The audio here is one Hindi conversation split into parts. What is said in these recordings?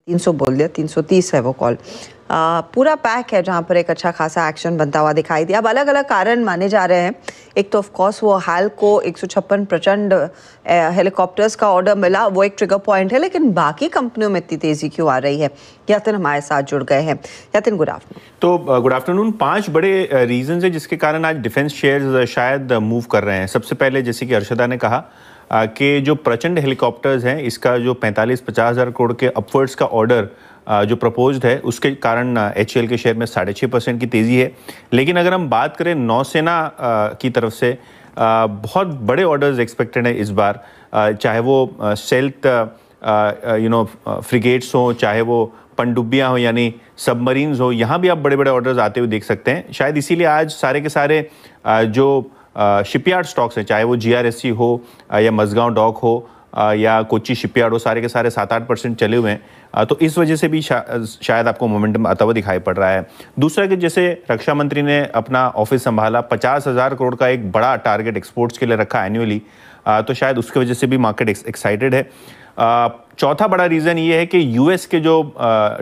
300 बोल दिया, 330 है वो कॉल। पूरा पैक है जहां पर एक अच्छा खासा एक्शन बनता हुआ दिखाई दिया। अब अलग अलग कारण माने जा रहे हैं। एक तो ऑफ कोर्स वो हाल को 156 प्रचंड हेलीकॉप्टर्स का ऑर्डर मिला, वो एक ट्रिगर पॉइंट है, लेकिन बाकी कंपनियों में इतनी तेजी क्यों आ रही है? यतिन हमारे साथ जुड़ गए हैं। Yatin, good afternoon. तो गुड आफ्टरनून। 5 बड़े रीजंस है जिसके कारण आज डिफेंस शेयर्स शायद मूव कर रहे हैं। सबसे पहले, जैसे कि अर्शदा ने कहा कि जो प्रचंड हेलीकॉप्टर्स हैं, इसका जो 45-50 हज़ार करोड़ के अपवर्ड्स का ऑर्डर जो प्रपोज्ड है, उसके कारण HAL के शेयर में 6.5% की तेज़ी है। लेकिन अगर हम बात करें नौसेना की तरफ से, बहुत बड़े ऑर्डर्स एक्सपेक्टेड हैं इस बार, चाहे वो स्टेल्थ फ्रिगेट्स हों, चाहे वो पनडुब्बियाँ हो यानी सबमरीन्स हो, यहाँ भी आप बड़े बड़े ऑर्डर्स आते हुए देख सकते हैं। शायद इसीलिए आज सारे के सारे जो शिपयार्ड स्टॉक्स हैं, चाहे वो GRSC हो या मझगांव डॉक हो या कोच्चि शिपयार्ड हो, सारे के सारे 7-8% चले हुए हैं। तो इस वजह से भी शायद आपको मोमेंटम आता हुआ दिखाई पड़ रहा है। दूसरा कि जैसे रक्षा मंत्री ने अपना ऑफिस संभाला, 50,000 करोड़ का एक बड़ा टारगेट एक्सपोर्ट्स के लिए रखा एनुअली, तो शायद उसकी वजह से भी मार्केट एक्साइटेड है। चौथा बड़ा रीज़न ये है कि US के जो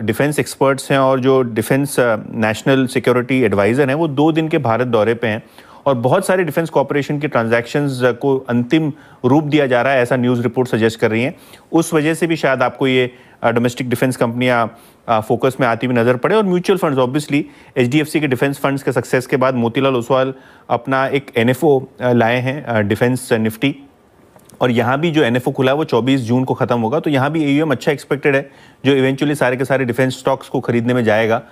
डिफेंस एक्सपर्ट्स हैं और जो डिफेंस नेशनल सिक्योरिटी एडवाइज़र हैं, वो 2 दिन के भारत दौरे पे हैं और बहुत सारे डिफेंस कॉर्पोरेशन के ट्रांजैक्शंस को अंतिम रूप दिया जा रहा है, ऐसा न्यूज़ रिपोर्ट सजेस्ट कर रही हैं। उस वजह से भी शायद आपको ये डोमेस्टिक डिफेंस कंपनियां फोकस में आती हुई नजर पड़े। और म्यूचुअल फंड्स, ऑब्वियसली HDFC के डिफेंस फंड्स के सक्सेस के बाद मोतीलाल ओसवाल अपना एक NFO लाए हैं, डिफेंस निफ्टी, और यहाँ भी जो NFO खुला है वो 24 जून को खत्म होगा। तो यहाँ भी AUM अच्छा एक्सपेक्टेड है, जो इवेंचुअली सारे के सारे डिफेंस स्टॉक्स को खरीदने में जाएगा।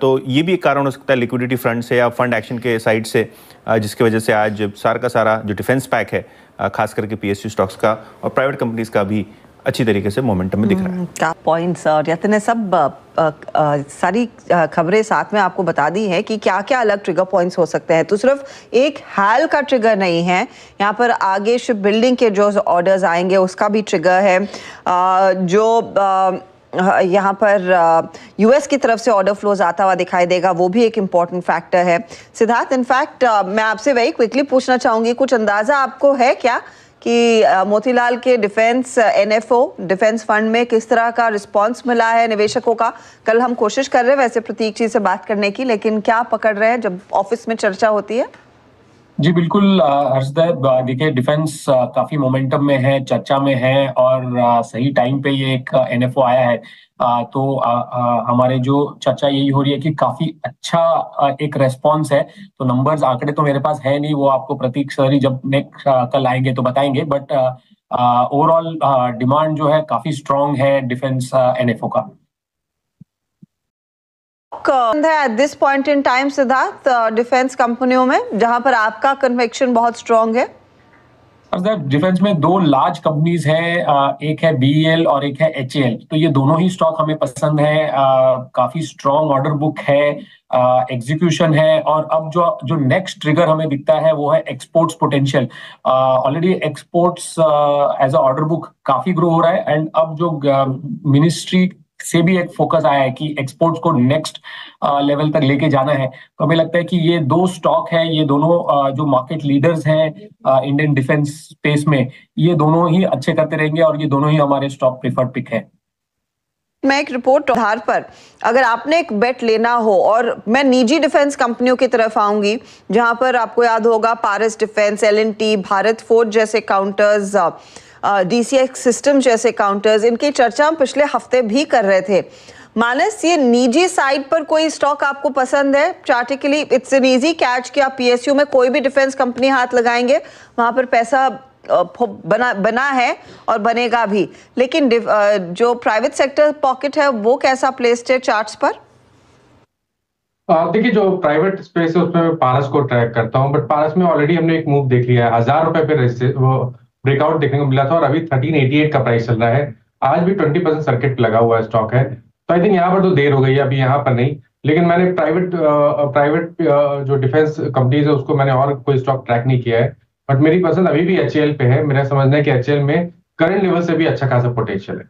तो ये भी एक कारण हो सकता है लिक्विडिटी फ्रंट से या फंड एक्शन के साइड से, जिसकी वजह से आज सारा का सारा जो डिफेंस पैक है, खास करके PSU स्टॉक्स का और प्राइवेट कंपनीज का भी अच्छी तरीके से मोमेंटम में दिख रहा है। क्या पॉइंट्स और यतिन ने सब सारी खबरें साथ में आपको बता दी है कि क्या क्या अलग ट्रिगर पॉइंट्स हो सकते हैं। तो सिर्फ एक हाल का ट्रिगर नहीं है, यहाँ पर आगे शिप बिल्डिंग के जो ऑर्डर्स आएंगे उसका भी ट्रिगर है। जो यहाँ पर US की तरफ से ऑर्डर फ्लोज आता हुआ दिखाई देगा, वो भी एक इम्पॉर्टेंट फैक्टर है। सिद्धार्थ, इनफैक्ट मैं आपसे वही क्विकली पूछना चाहूँगी, कुछ अंदाज़ा आपको है क्या कि मोतीलाल के डिफेंस NFO डिफेंस फंड में किस तरह का रिस्पांस मिला है निवेशकों का? कल हम कोशिश कर रहे हैं वैसे प्रतीक जी से बात करने की, लेकिन क्या पकड़ रहे हैं जब ऑफिस में चर्चा होती है? जी बिल्कुल हर्षद, देखिए डिफेंस काफी मोमेंटम में है, चर्चा में है और सही टाइम पे ये एक NFO आया है। तो हमारे जो चर्चा यही हो रही है कि काफी अच्छा एक रेस्पॉन्स है। तो नंबर्स आंकड़े तो मेरे पास है नहीं, वो आपको प्रतीक सर ही जब नेक्स्ट कल आएंगे तो बताएंगे, बट ओवरऑल डिमांड जो है काफी स्ट्रांग है डिफेंस NFO का। At this point in time Siddharth, defence कंपनियों में जहां पर आपका कन्विक्शन बहुत स्ट्रांग है? डिफेंस में 2 लार्ज कंपनीज हैं, एक है BEL और एक है HAL। तो ये दोनों ही स्टॉक हमें पसंद है। काफी स्ट्रांग ऑर्डर बुक है, एग्जीक्यूशन है, और अब जो नेक्स्ट ट्रिगर हमें दिखता है वो है exports potential. Already exports as a order book काफी ग्रो हो रहा है, एंड अब जो मिनिस्ट्री से भी एक फोकस आया है कि एक्सपोर्ट्स को नेक्स्ट लेवल तक लेके जाना है। तो हमें लगता है कि ये 2 स्टॉक है, ये दोनों जो मार्केट लीडर्स हैं इंडियन डिफेंस स्पेस में, ये दोनों ही अच्छे करते रहेंगे और ये दोनों ही हमारे स्टॉक प्रेफर्ड पिक है। मैं एक रिपोर्ट आधार पर अगर आपने एक बेट लेना हो, और मैं निजी डिफेंस कंपनियों की तरफ आऊंगी, जहां पर आपको याद होगा पारस डिफेंस, L&T, भारत फोर्ज जैसे काउंटर्स, DCX सिस्टम जैसे काउंटर्स, इनकी चर्चा हम पिछले हफ्ते भी कर रहे थे। मानस, ये निजी साइड पर कोई स्टॉक आपको पसंद है? चार्टिकली इट्स एन इजी कैच कि आप PSU में कोई भी डिफेंस कंपनी हाथ लगाएंगे, वहां पर पैसा बना है और बनेगा भी, लेकिन जो प्राइवेट सेक्टर पॉकेट है वो कैसा प्लेस्ड है चार्ट्स पर? देखिए, जो प्राइवेट स्पेस है उसमें मैं पारस को ट्रैक करता हूं, बट पारस में ऑलरेडी हमने एक मूव देख लिया है। 1000 रुपए पे वो ब्रेकआउट देखने को मिला था और अभी 1388 का प्राइस चल रहा है। आज भी 20% सर्किट लगा हुआ है स्टॉक है, तो आई थिंक यहाँ पर तो देर हो गई है, अभी यहाँ पर नहीं। लेकिन मैंने प्राइवेट जो डिफेंस कंपनीज है उसको मैंने और कोई स्टॉक ट्रैक नहीं किया है, बट मेरी पसंद अभी भी HAL पे है। मेरा समझना है कि HAL में करंट लेवल से भी अच्छा खासा पोटेंशियल है।